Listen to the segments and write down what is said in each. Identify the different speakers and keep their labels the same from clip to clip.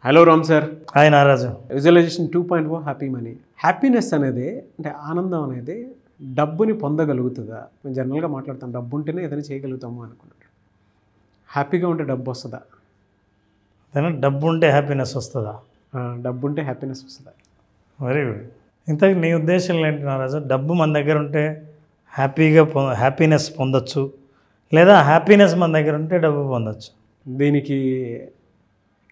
Speaker 1: Hello Ram sir.
Speaker 2: Hi Naraju.
Speaker 1: Visualization 2.0 happy money. Happiness అనేది అంటే ఆనందం అనేది డబ్బుని పొందగలుగుతుందా? మేము జనరల్గా మాట్లాడతాం డబ్బు ఉంటేనే ఏదైనా చేయగలుగుతాము అనుకున్నాడు. హ్యాపీగా ఉంటే డబ్బు వస్తుందా?
Speaker 2: డబ్బు ఉంటే హ్యాపీనెస్ వస్తుందా?
Speaker 1: డబ్బు ఉంటే హ్యాపీనెస్ వస్తుందా?
Speaker 2: Very good. ఇంతకు నీ ఉద్దేశం ఏంటి నారాజు? డబ్బు మన దగ్గర ఉంటే హ్యాపీనెస్ పొందొచ్చు, లేదా హ్యాపీనెస్ మన దగ్గర ఉంటే డబ్బు పొందొచ్చు?
Speaker 1: దీనికి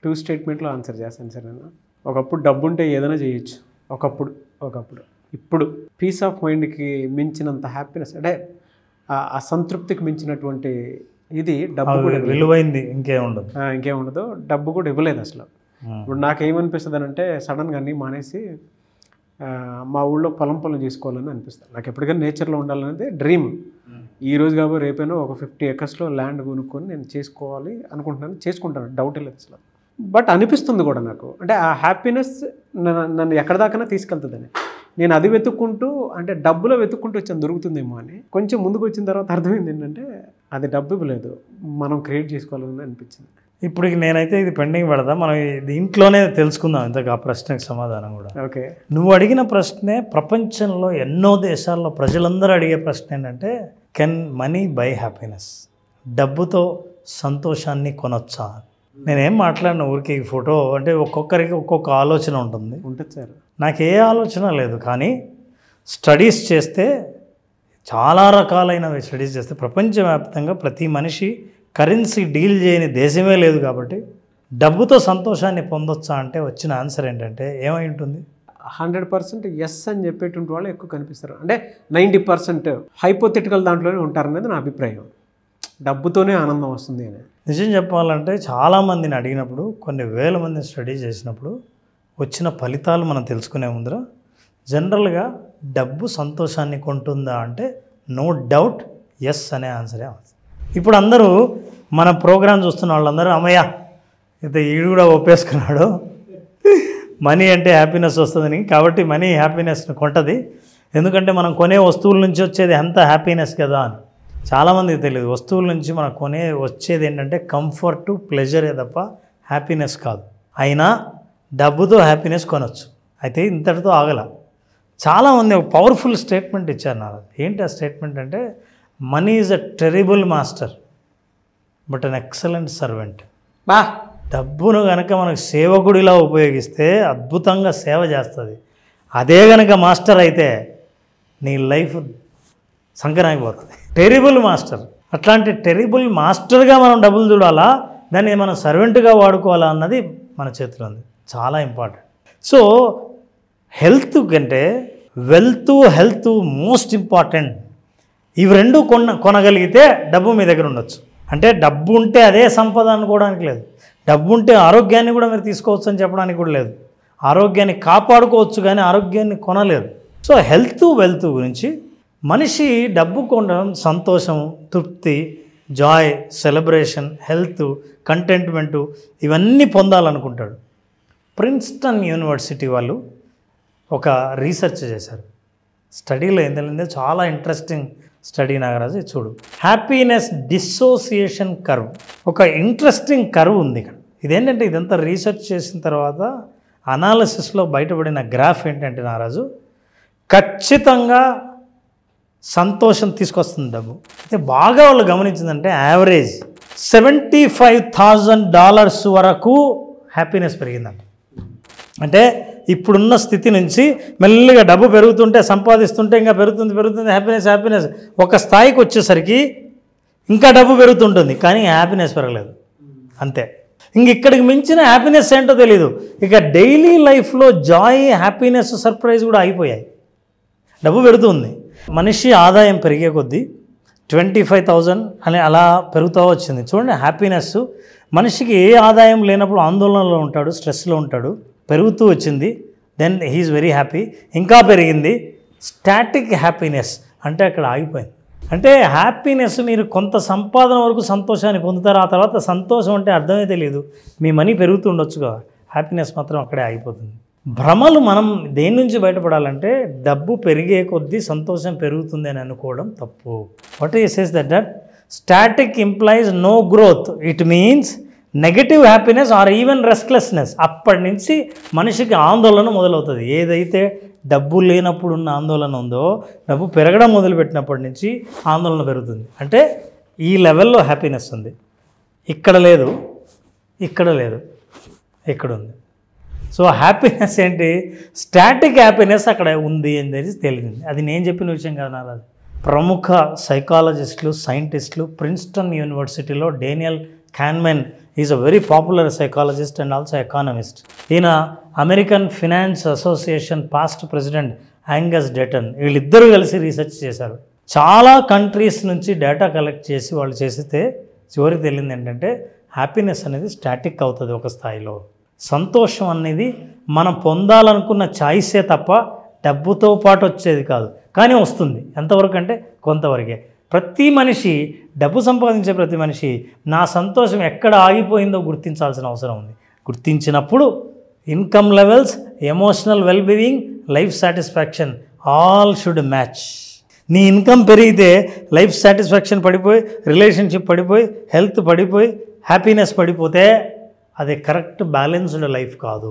Speaker 1: 2 స్టేట్మెంట్లో ఆన్సర్ చేస్తాను సార్ నేను. ఒకప్పుడు డబ్బు ఉంటే ఏదైనా చేయొచ్చు, ఒకప్పుడు ఇప్పుడు పీస్ ఆఫ్ మైండ్కి మించినంత హ్యాపీనెస్ అంటే ఆ సంతృప్తికి మించినటువంటి ఇది డబ్బు కూడా
Speaker 2: విలువైంది
Speaker 1: ఇంకేముండదు. డబ్బు కూడా ఇవ్వలేదు అసలు. ఇప్పుడు నాకేమనిపిస్తుంది అని అంటే సడన్గా అన్నీ మానేసి మా ఊళ్ళో పొలం చేసుకోవాలని అనిపిస్తుంది. నాకు ఎప్పటికైనా నేచర్లో ఉండాలనేది డ్రీమ్. ఈ రోజు కాబట్టి రేపైనా ఒక 50 acres ల్యాండ్ కొనుక్కొని నేను చేసుకోవాలి అనుకుంటున్నాను. చేసుకుంటాను, డౌటే లేదు అసలు. బట్ అనిపిస్తుంది కూడా నాకు, అంటే ఆ హ్యాపీనెస్ నన్ను ఎక్కడ దాకా తీసుకెళ్తుందని. నేను అది వెతుక్కుంటూ అంటే డబ్బులో వెతుక్కుంటూ వచ్చాను, దొరుకుతుందేమో అని. కొంచెం ముందుకు వచ్చిన తర్వాత అర్థమైంది ఏంటంటే అది డబ్బు ఇవ్వలేదు, మనం క్రియేట్ చేసుకోవాలని అనిపించింది.
Speaker 2: ఇప్పుడు నేనైతే ఇది పెండింగ్ పెడతా, మనం దీంట్లోనే తెలుసుకుందాం ఇంతకు ఆ ప్రశ్నకు సమాధానం కూడా.
Speaker 1: ఓకే,
Speaker 2: నువ్వు అడిగిన ప్రశ్నే ప్రపంచంలో ఎన్నో దేశాల్లో ప్రజలందరూ అడిగే ప్రశ్న ఏంటంటే, కెన్ మనీ బై హ్యాపీనెస్? డబ్బుతో సంతోషాన్ని కొనొచ్చా? నేనేం మాట్లాడిన ఊరికి ఈ ఫోటో అంటే ఒక్కొక్కరికి ఒక్కొక్క ఆలోచన ఉంటుంది
Speaker 1: సార్.
Speaker 2: నాకు ఏ ఆలోచన లేదు, కానీ స్టడీస్ చేస్తే చాలా రకాలైనవి స్టడీస్ చేస్తే ప్రపంచవ్యాప్తంగా ప్రతి మనిషి కరెన్సీ డీల్ చేయని దేశమే లేదు. కాబట్టి డబ్బుతో సంతోషాన్ని పొందొచ్చా అంటే వచ్చిన ఆన్సర్ ఏంటంటే ఏమై ఉంటుంది?
Speaker 1: 100% ఎస్ అని చెప్పేటువంటి వాళ్ళు ఎక్కువ కనిపిస్తారు. అంటే 90% హైపోథెటికల్ దాంట్లోనే ఉంటారనేది నా అభిప్రాయం. డబ్బుతోనే ఆనందం వస్తుంది అని.
Speaker 2: నిజం చెప్పాలంటే చాలామందిని అడిగినప్పుడు, కొన్ని వేల మందిని స్టడీ చేసినప్పుడు వచ్చిన ఫలితాలు మనం తెలుసుకునే ముందర జనరల్గా డబ్బు సంతోషాన్ని కొంటుందా అంటే నో డౌట్ ఎస్ అనే ఆన్సరే. ఇప్పుడు అందరూ మన ప్రోగ్రాం చూస్తున్న వాళ్ళందరూ అమ్మయ్య అయితే ఈడు కూడా ఒప్పేసుకున్నాడు, మనీ అంటే హ్యాపీనెస్ వస్తుందని. కాబట్టి మనీ హ్యాపీనెస్ని కొంటది, ఎందుకంటే మనం కొనే వస్తువుల నుంచి వచ్చేది ఎంత హ్యాపీనెస్ కదా అని. చాలామందికి తెలియదు, వస్తువుల నుంచి మనం వచ్చేది ఏంటంటే కంఫర్ట్, ప్లెజరే తప్ప హ్యాపీనెస్ కాదు. అయినా డబ్బుతో హ్యాపీనెస్ కొనవచ్చు. అయితే ఇంతటితో ఆగల. చాలామంది ఒక పవర్ఫుల్ స్టేట్మెంట్ ఇచ్చారు నాకు. ఏంటి ఆ స్టేట్మెంట్ అంటే, money is a terrible master but an excellent servant. డబ్బును కనుక మనకు సేవకుడిలా ఉపయోగిస్తే అద్భుతంగా సేవ చేస్తుంది. అదే కనుక మాస్టర్ అయితే నీ లైఫ్ సంకరానికి పోతుంది. Terrible master. అట్లాంటి టెరిబుల్ మాస్టర్గా మనం డబ్బులు చూడాలా, దాన్ని మనం సర్వెంట్గా వాడుకోవాలా అన్నది మన చేతిలో ఉంది. చాలా ఇంపార్టెంట్. సో హెల్త్ కంటే హెల్త్ మోస్ట్ ఇంపార్టెంట్. ఇవి రెండు కొనగలిగితే డబ్బు మీ దగ్గర ఉండొచ్చు. అంటే డబ్బు ఉంటే అదే సంపద అనుకోవడానికి లేదు. డబ్బు ఉంటే ఆరోగ్యాన్ని కూడా మీరు తీసుకోవచ్చు అని చెప్పడానికి కూడా లేదు. ఆరోగ్యాన్ని కాపాడుకోవచ్చు కానీ ఆరోగ్యాన్ని కొనలేదు. సో వెల్త్ గురించి మనిషి డబ్బు కొనడం సంతోషం, తృప్తి, జాయ్, సెలబ్రేషన్, హెల్త్, కంటెంట్మెంటు ఇవన్నీ పొందాలనుకుంటాడు. ప్రిన్స్టన్ యూనివర్సిటీ వాళ్ళు ఒక రీసెర్చ్ చేశారు. స్టడీలో ఏం తెలియదు, చాలా ఇంట్రెస్టింగ్ స్టడీ నాగరాజు. చూడు, హ్యాపీనెస్ డిసోసియేషన్ కర్వ్. ఒక ఇంట్రెస్టింగ్ కర్వ్ ఉంది ఇక్కడ. ఇదేంటంటే ఇదంతా రీసెర్చ్ చేసిన తర్వాత అనాలిసిస్లో బయటపడిన గ్రాఫ్ ఏంటంటే నాగరాజు, ఖచ్చితంగా సంతోషం తీసుకొస్తుంది డబ్బు. అయితే బాగా వాళ్ళు గమనించిందంటే యావరేజ్ $75,000 వరకు హ్యాపీనెస్ పెరిగిందంట. అంటే ఇప్పుడున్న స్థితి నుంచి మెల్లిగా డబ్బు పెరుగుతుంటే, సంపాదిస్తుంటే ఇంకా పెరుగుతుంది హ్యాపీనెస్ ఒక స్థాయికి వచ్చేసరికి ఇంకా డబ్బు పెరుగుతుంటుంది, కానీ హ్యాపీనెస్ పెరగలేదు. అంతే. ఇక్కడికి మించిన హ్యాపీనెస్ ఏంటో తెలీదు. ఇక డైలీ లైఫ్లో జాయ్, హ్యాపీనెస్, సర్ప్రైజ్ కూడా అయిపోయాయి. డబ్బు పెరుగుతుంది. మనిషి ఆదాయం పెరిగే కొద్దీ 25,000 అని అలా పెరుగుతూ వచ్చింది. చూడండి, హ్యాపీనెస్. మనిషికి ఏ ఆదాయం లేనప్పుడు ఆందోళనలో ఉంటాడు, స్ట్రెస్లో ఉంటాడు. పెరుగుతూ వచ్చింది, దెన్ హీఈస్ వెరీ హ్యాపీ. ఇంకా పెరిగింది. స్టాటిక్ హ్యాపీనెస్ అంటే అక్కడ ఆగిపోయింది. అంటే హ్యాపీనెస్ మీరు కొంత సంపాదన వరకు సంతోషాన్ని పొందుతారు, ఆ తర్వాత సంతోషం అంటే అర్థమే తెలియదు. మీ మనీ పెరుగుతుండొచ్చుగా, హ్యాపీనెస్ మాత్రం అక్కడే ఆగిపోతుంది. భ్రమలు మనం దేని నుంచి బయటపడాలంటే, డబ్బు పెరిగే కొద్దీ సంతోషం పెరుగుతుంది అని అనుకోవడం తప్పు. What he says that static implies no growth. It means negative happiness or even restlessness, అప్పటి నుంచి మనిషికి ఆందోళన మొదలవుతుంది. ఏదైతే డబ్బు లేనప్పుడు ఉన్న ఆందోళన ఉందో, డబ్బు పెరగడం మొదలుపెట్టినప్పటి నుంచి ఆందోళన పెరుగుతుంది. అంటే ఈ లెవెల్లో హ్యాపీనెస్ ఉంది, ఇక్కడ లేదు, ఇక్కడ లేదు, ఇక్కడ ఉంది. సో హ్యాపీనెస్ ఏంటి, స్టాటిక్ హ్యాపీనెస్ అక్కడ ఉంది అని తెలిసింది. అది నేను చెప్పిన విషయం కాదు నారాజు. ప్రముఖ సైకాలజిస్టులు, సైంటిస్టులు, ప్రిన్స్టన్ యూనివర్సిటీలో Daniel Kahneman is a very popular psychologist and also economist. ఈయన American Finance Association past president Angus Deaton, వీళ్ళిద్దరూ కలిసి రీసెర్చ్ చేశారు. చాలా కంట్రీస్ నుంచి డేటా కలెక్ట్ చేసి వాళ్ళు చేస్తే చివరికి తెలిసింది ఏంటంటే హ్యాపీనెస్ అనేది స్టాటిక్ అవుతుంది ఒక స్థాయిలో. సంతోషం అనేది మనం పొందాలనుకున్న చాయిసే తప్ప డబ్బుతో పాటు వచ్చేది కాదు, కానీ వస్తుంది. ఎంతవరకు అంటే కొంతవరకే. ప్రతి మనిషి, డబ్బు సంపాదించే ప్రతి మనిషి నా సంతోషం ఎక్కడ ఆగిపోయిందో గుర్తించాల్సిన అవసరం ఉంది. గుర్తించినప్పుడు income levels, emotional wellbeing, life satisfaction all should match. నీ ఇన్కమ్ పెరిగితే లైఫ్ సాటిస్ఫాక్షన్ పడిపోయి, రిలేషన్షిప్ పడిపోయి, హెల్త్ పడిపోయి, హ్యాపీనెస్ పడిపోతే అది కరెక్ట్ బ్యాలెన్స్డ్ లైఫ్ కాదు.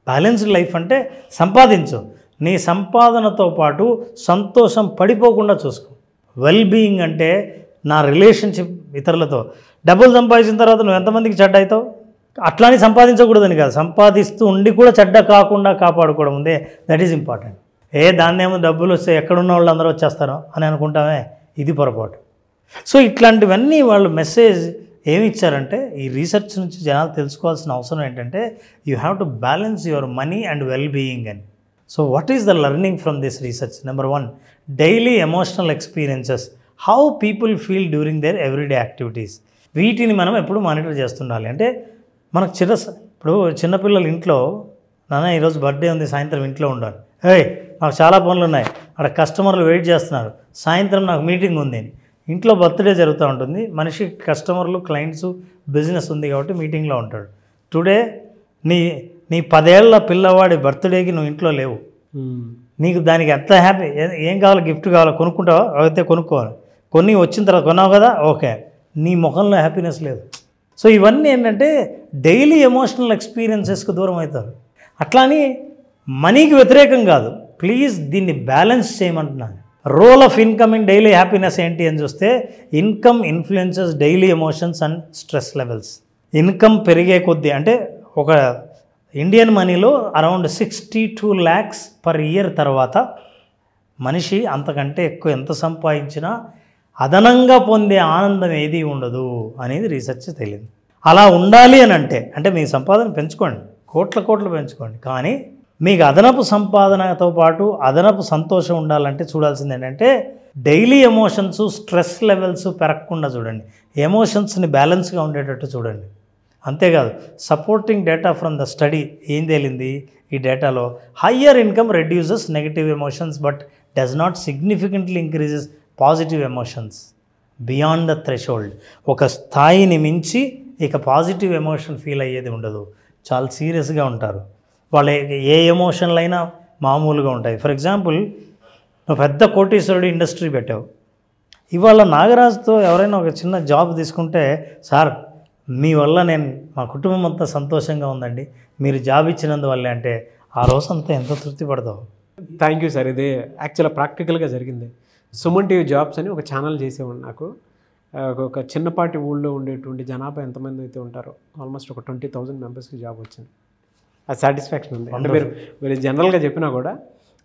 Speaker 2: బ్యాలెన్స్డ్ లైఫ్ అంటే సంపాదించు, నీ సంపాదనతో పాటు సంతోషం పడిపోకుండా చూసుకో. వెల్బీయింగ్ అంటే నా రిలేషన్షిప్ ఇతరులతో, డబ్బులు సంపాదించిన తర్వాత నువ్వు ఎంతమందికి చెడ్డ అవుతావు, అట్లానే సంపాదించకూడదని కాదు, సంపాదిస్తూ ఉండి కూడా చెడ్డ కాకుండా కాపాడుకోవడం ఉందే, దట్ ఈజ్ ఇంపార్టెంట్. దాన్నేమో డబ్బులు వస్తే ఎక్కడున్న వాళ్ళు అందరూ వచ్చేస్తారో అని అనుకుంటామే, ఇది పొరపాటు. సో ఇట్లాంటివన్నీ వాళ్ళు మెసేజ్ ఏమి ఇచ్చారంటే, ఈ రీసెర్చ్ నుంచి జనాలు తెలుసుకోవాల్సిన అవసరం ఏంటంటే you have to balance your money and wellbeing అని. So what is the learning from this research? Number 1, daily emotional experiences, how people feel during their everyday activities. వీటిని మనం ఎప్పుడు మానిటర్ చేస్తుండాలి. అంటే మనకు ఇప్పుడు చిన్నపిల్లలు ఇంట్లో, నాన్న ఈరోజు బర్త్డే ఉంది, సాయంత్రం ఇంట్లో ఉండాలి, నాకు చాలా పనులు ఉన్నాయి, అక్కడ కస్టమర్లు వెయిట్ చేస్తున్నారు, సాయంత్రం నాకు మీటింగ్ ఉంది. ఇంట్లో బర్త్డే జరుగుతూ ఉంటుంది, మనిషి కస్టమర్లు, క్లయింట్స్, బిజినెస్ ఉంది కాబట్టి మీటింగ్లో ఉంటాడు. టుడే నీ 10 ఏళ్ల పిల్లవాడి బర్త్డేకి నువ్వు ఇంట్లో లేవు, నీకు దానికి ఎంత హ్యాపీ, ఏం కావాలో, గిఫ్ట్ కావాలో, కొనుక్కుంటావా, అయితే కొనుక్కోవాలి, కొన్ని వచ్చిన తర్వాత కొన్నావు కదా, ఓకే, నీ ముఖంలో హ్యాపీనెస్ లేదు. సో ఇవన్నీ ఏంటంటే డైలీ ఎమోషనల్ ఎక్స్పీరియన్సెస్కి దూరం అవుతారు. అట్లా అని మనీకి వ్యతిరేకం కాదు, ప్లీజ్ దీన్ని బ్యాలెన్స్ చేయమంటున్నాను. Role of income in daily happiness ఏంటి అని చూస్తే, income influences daily emotions and stress levels. Income పెరిగే కొద్దీ, అంటే ఒక ఇండియన్ మనీలో అరౌండ్ 62 lakhs పర్ ఇయర్ తర్వాత మనిషి అంతకంటే ఎక్కువ ఎంత సంపాదించినా అదనంగా పొందే ఆనందం ఏది ఉండదు అనేది రీసెర్చ్ తెలియదు. అలా ఉండాలి అని అంటే మీ సంపాదన పెంచుకోండి, కోట్లు పెంచుకోండి, కానీ మీకు అదనపు సంపాదనతో పాటు అదనపు సంతోషం ఉండాలంటే చూడాల్సింది ఏంటంటే డైలీ ఎమోషన్స్, స్ట్రెస్ లెవెల్స్ పెరగకుండా చూడండి, ఎమోషన్స్ని బ్యాలెన్స్గా ఉండేటట్టు చూడండి. అంతేకాదు supporting data from the study ఏం తేలింది ఈ డేటాలో, higher income reduces negative emotions but does not significantly increases positive emotions beyond the threshold. ఒక స్థాయిని మించి ఇక పాజిటివ్ ఎమోషన్ ఫీల్ అయ్యేది ఉండదు, చాలా సీరియస్గా ఉంటారు వాళ్ళు. ఏ ఎమోషన్లు అయినా మామూలుగా ఉంటాయి. ఫర్ ఎగ్జాంపుల్, నువ్వు పెద్ద కోటీశ్వరుడు ఇండస్ట్రీ పెట్టావు, ఇవాళ నాగరాజుతో ఎవరైనా ఒక చిన్న జాబ్ తీసుకుంటే, సార్ మీ వల్ల మా కుటుంబం అంతా సంతోషంగా ఉందండి, మీరు జాబ్ ఇచ్చినందువల్లే అంటే ఆ రోజంతా ఎంత తృప్తి పడతావు.
Speaker 1: Thank you sir. ఇది యాక్చువల్గా ప్రాక్టికల్గా జరిగింది. సుమన్ టీవీ జాబ్స్ అని ఒక ఛానల్ చేసేవాడు. నాకు ఒక చిన్నపాటి ఊళ్ళో ఉండేటువంటి జనాభా ఎంతమంది అయితే ఉంటారో ఆల్మోస్ట్ ఒక 20,000 మెంబర్స్కి జాబ్ వచ్చింది. ఆ సాటిస్ఫాక్షన్ ఉంది. అంటే మీరు జనరల్గా చెప్పినా కూడా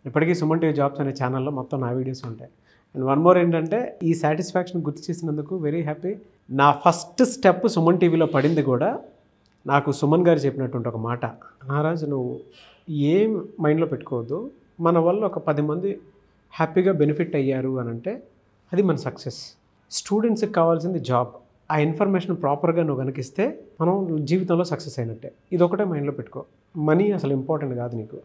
Speaker 1: ఇప్పటికీ సుమన్ టీవీ జాబ్స్ అనే ఛానల్లో మొత్తం నా వీడియోస్ ఉంటాయి. అండ్ వన్ మోర్ ఏంటంటే ఈ సాటిస్ఫాక్షన్ గుర్తు చేసినందుకు వెరీ హ్యాపీ. నా ఫస్ట్ స్టెప్ సుమన్ టీవీలో పడింది కూడా నాకు సుమన్ గారు చెప్పినటువంటి ఒక మాట, నారాజు నువ్వు ఏం మైండ్లో పెట్టుకోవద్దు, మన వల్ల ఒక 10 మంది హ్యాపీగా బెనిఫిట్ అయ్యారు అని అంటే అది మన సక్సెస్. స్టూడెంట్స్కి కావాల్సింది జాబ్, ఆ ఇన్ఫర్మేషన్ ప్రాపర్గా నువ్వు కనుకిస్తే మనం జీవితంలో సక్సెస్ అయినట్టే. ఇది ఒకటే మైండ్లో పెట్టుకో, మనీ అసలు ఇంపార్టెంట్ కాదు నీకు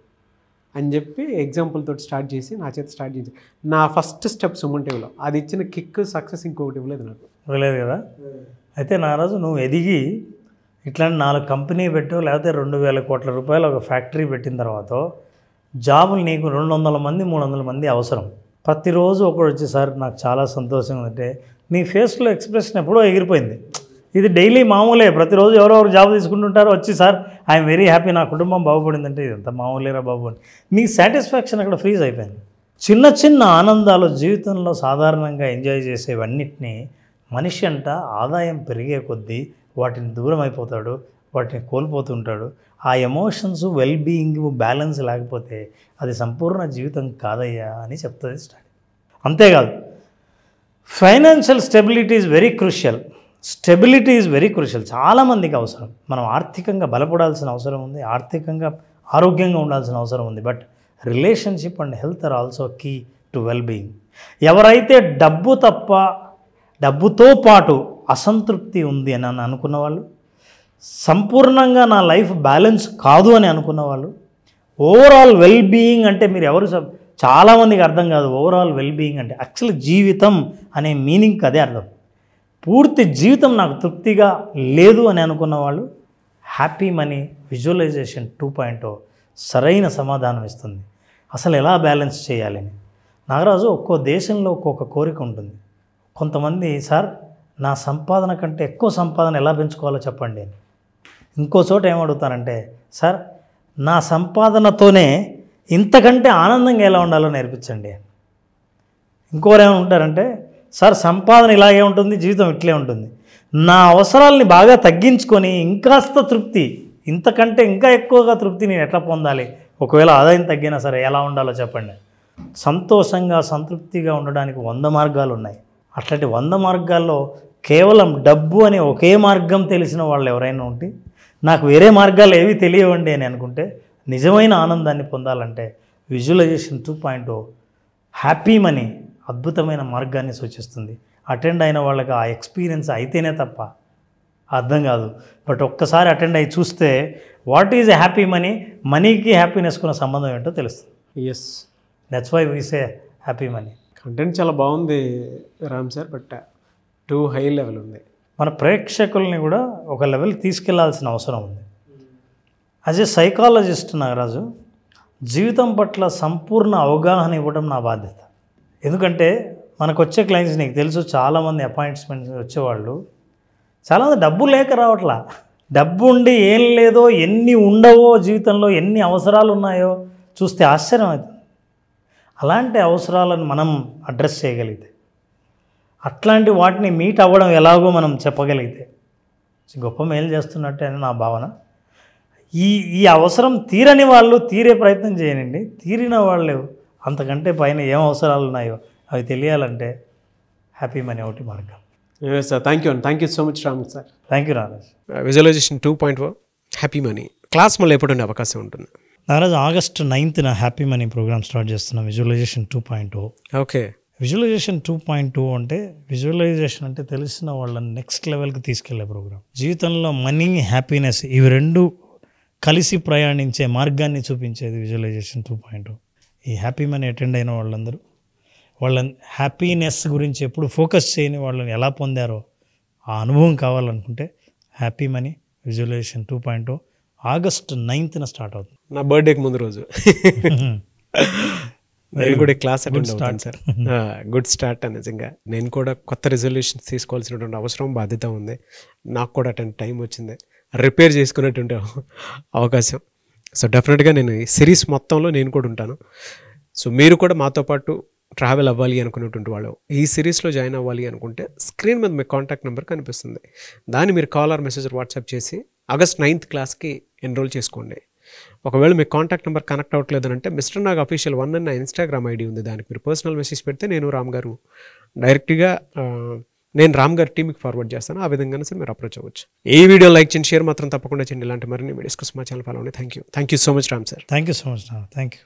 Speaker 1: అని చెప్పి ఎగ్జాంపుల్ తోటి స్టార్ట్ చేసి నా చేత స్టార్ట్ చేసి నా ఫస్ట్ స్టెప్ సుమన్ టీవీలో అది ఇచ్చిన కిక్ సక్సెస్ ఇంకొకటి ఇవ్వలేదు నాకు.
Speaker 2: ఇవ్వలేదు కదా. అయితే నారాజు నువ్వు ఎదిగి ఇట్లాంటి 4 కంపెనీ పెట్టావు, లేకపోతే 2,000 కోట్ల రూపాయలు ఒక ఫ్యాక్టరీ పెట్టిన తర్వాత జాబులు నీకు 200 మంది 300 మంది అవసరం. ప్రతిరోజు ఒకడు వచ్చి సార్ నాకు చాలా సంతోషంగా అంటే నీ ఫేస్లో ఎక్స్ప్రెషన్ ఎప్పుడో ఎగిరిపోయింది. ఇది డైలీ మామూలే, ప్రతిరోజు ఎవరెవరు జాబ్ తీసుకుంటుంటారో వచ్చి సార్ ఐఎమ్ వెరీ హ్యాపీ, నా కుటుంబం బాగుపడిందంటే ఇదంతా మామూలేరా బాబు అని మీ సాటిస్ఫాక్షన్ అక్కడ ఫ్రీజ్ అయిపోయింది. చిన్న చిన్న ఆనందాలు జీవితంలో సాధారణంగా ఎంజాయ్ చేసేవన్నిటినీ మనిషి అంట ఆదాయం పెరిగే కొద్దీ వాటిని దూరం అయిపోతాడు, వాటిని కోల్పోతుంటాడు. ఆ ఎమోషన్స్ వెల్బీయింగ్ బ్యాలెన్స్ లేకపోతే అది సంపూర్ణ జీవితం కాదయ్యా అని చెప్తుంది స్టడీ. అంతేకాదు financial stability is very crucial. Stability is very crucial, చాలామందికి అవసరం. మనం ఆర్థికంగా బలపడాల్సిన అవసరం ఉంది, ఆర్థికంగా ఆరోగ్యంగా ఉండాల్సిన అవసరం ఉంది. But relationship and health are also key to wellbeing. ఎవరైతే డబ్బుతో పాటు అసంతృప్తి ఉంది అని అనుకున్న వాళ్ళు, సంపూర్ణంగా నా లైఫ్ బ్యాలెన్స్ కాదు అని అనుకున్న వాళ్ళు, ఓవరాల్ వెల్బీయింగ్ అంటే మీరు ఎవరు చాలామందికి అర్థం కాదు. ఓవరాల్ వెల్బీయింగ్ అంటే యాక్చువల్ జీవితం అనే మీనింగ్కి అదే అర్థం. పూర్తి జీవితం నాకు తృప్తిగా లేదు అని అనుకున్న వాళ్ళు హ్యాపీ మనీ విజువలైజేషన్ 2.0 సరైన సమాధానం ఇస్తుంది. అసలు ఎలా బ్యాలెన్స్ చేయాలని. నాగరాజు, ఒక్కో దేశంలో ఒక్కొక్క కోరిక ఉంటుంది. కొంతమంది సార్ నా సంపాదన కంటే ఎక్కువ సంపాదన ఎలా పెంచుకోవాలో చెప్పండి అని. ఇంకో చోట ఏమడుగుతారంటే సార్ నా సంపాదనతోనే ఇంతకంటే ఆనందంగా ఎలా ఉండాలో నేర్పించండి. ఇంకోరు ఏమైనా ఉంటారంటే సార్ సంపాదన ఇలాగే ఉంటుంది, జీవితం ఇట్లే ఉంటుంది, నా అవసరాలని బాగా తగ్గించుకొని ఇంకాస్త తృప్తి, ఇంతకంటే ఇంకా ఎక్కువగా తృప్తి నేను ఎట్లా పొందాలి, ఒకవేళ ఆదాయం తగ్గినా సరే ఎలా ఉండాలో చెప్పండి. సంతోషంగా సంతృప్తిగా ఉండడానికి 100 మార్గాలు ఉన్నాయి. అట్లాంటి 100 మార్గాల్లో కేవలం డబ్బు అనే ఒకే మార్గం తెలిసిన వాళ్ళు ఎవరైనా ఉంటే, నాకు వేరే మార్గాలు ఏవి తెలియవండి అని అనుకుంటే, నిజమైన ఆనందాన్ని పొందాలంటే విజువలైజేషన్ 2.0 హ్యాపీ మనీ అద్భుతమైన మార్గాన్ని సూచిస్తుంది. అటెండ్ అయిన వాళ్ళకి ఆ ఎక్స్పీరియన్స్ అయితేనే తప్ప అర్థం కాదు. బట్ ఒక్కసారి అటెండ్ అయ్యి చూస్తే వాట్ ఈజ్ హ్యాపీ మనీ, మనీకి హ్యాపీనెస్కున్న సంబంధం ఏంటో తెలుస్తుంది.
Speaker 1: Yes,
Speaker 2: that's why we say happy money.
Speaker 1: Content చాలా బాగుంది Ram sir, but too high level ఉంది.
Speaker 2: మన ప్రేక్షకుల్ని కూడా ఒక లెవెల్ తీసుకెళ్లాల్సిన అవసరం ఉంది. యాజ్ ఏ సైకాలజిస్ట్ నాగరాజు, జీవితం పట్ల సంపూర్ణ అవగాహన ఇవ్వడం నా బాధ్యత. ఎందుకంటే మనకు వచ్చే క్లయింట్స్ నీకు తెలుసు, చాలామంది అపాయింట్మెంట్స్ వచ్చేవాళ్ళు చాలామంది డబ్బు లేక రావట్లా. డబ్బు ఉండి ఏం లేదో, ఎన్ని ఉండవో, జీవితంలో ఎన్ని అవసరాలు ఉన్నాయో చూస్తే ఆశ్చర్యం అవుతుంది. అలాంటి అవసరాలను మనం అడ్రస్ చేయగలిగితే, అట్లాంటి వాటిని మీట్ అవ్వడం ఎలాగో మనం చెప్పగలిగితే గొప్ప మేలు చేస్తున్నట్టే అని నా భావన. ఈ అవసరం తీరని వాళ్ళు తీరే ప్రయత్నం చేయనండి. తీరిన వాళ్ళు అంతకంటే పైన ఏం అవసరాలు ఉన్నాయో అవి తెలియాలంటే హ్యాపీ మనీ ఒకటి మార్గం.
Speaker 1: Sir, thank you so much Ram sir.
Speaker 2: Thank you Nagaraj.
Speaker 1: Visualization 2.0 happy money class మళ్ళీ ఎప్పుడు ఉండే అవకాశం ఉంటుంది?
Speaker 2: Nagaraj, August 9th happy money program start చేస్తున్నాం, విజువలైజేషన్ 2.0.
Speaker 1: ఓకే.
Speaker 2: విజువలైజేషన్ 2.0 అంటే విజువలైజేషన్ అంటే తెలిసిన వాళ్ళని నెక్స్ట్ లెవెల్కి తీసుకెళ్లే ప్రోగ్రామ్. జీవితంలో మనీ, హ్యాపీనెస్ ఇవి రెండు కలిసి ప్రయాణించే మార్గాన్ని చూపించేది విజువలైజేషన్ 2.0. ఈ హ్యాపీ మనీ అటెండ్ అయిన వాళ్ళందరూ వాళ్ళ హ్యాపీనెస్ గురించి ఎప్పుడు ఫోకస్ చేయని వాళ్ళని ఎలా పొందారో ఆ అనుభవం కావాలనుకుంటే happy money visualization 2.0 August 9th start అవుతుంది.
Speaker 1: నా బర్త్డేకి ముందు రోజు. నేను కూడా క్లాస్ అటెండ్ అవుతాను సార్. Good start. నిజంగా నేను కూడా కొత్త రిజల్యూషన్స్ తీసుకోవాల్సినటువంటి అవసరం, బాధ్యత ఉంది. నాకు కూడా అటెండ్ టైం వచ్చింది, రిపేర్ చేసుకునేటువంటి అవకాశం. సో డెఫినెట్గా నేను ఈ సిరీస్ మొత్తంలో నేను కూడా ఉంటాను. సో మీరు కూడా మాతో పాటు ట్రావెల్ అవ్వాలి అనుకునేటువంటి వాళ్ళు, ఈ సిరీస్లో జాయిన్ అవ్వాలి అనుకుంటే స్క్రీన్ మీద మీ కాంటాక్ట్ నెంబర్ కనిపిస్తుంది. దాన్ని మీరు కాల్ ఆర్ మెసేజ్ వాట్సాప్ చేసి August 9th క్లాస్కి ఎన్రోల్ చేసుకోండి. ఒకవేళ మీ కాంటాక్ట్ నెంబర్ కనెక్ట్ అవ్వట్లేదు అంటే మిస్టర్ నాగ్ అఫీషియల్ 1 అని నా ఇన్స్టాగ్రామ్ ఐడి ఉంది, దానికి మీరు పర్సనల్ మెసేజ్ పెడితే నేను రామ్ గారు డైరెక్ట్గా నేను రామ్ గారి టీమ్కి ఫార్వర్డ్ చేస్తాను. ఆ విధంగానే సార్ మీరు అప్రోచ్ అవ్వచ్చు. ఈ వీడియో లైక్ చేయండి, షేర్ మాత్రం తప్పకుండా చేయండి. ఇలాంటి మరిన్ని వీడియోస్ కోసం మా ఛానల్ ఫాలో అవ్వండి. Thank you so much Ram sir.
Speaker 2: Thank you so much. Thank you.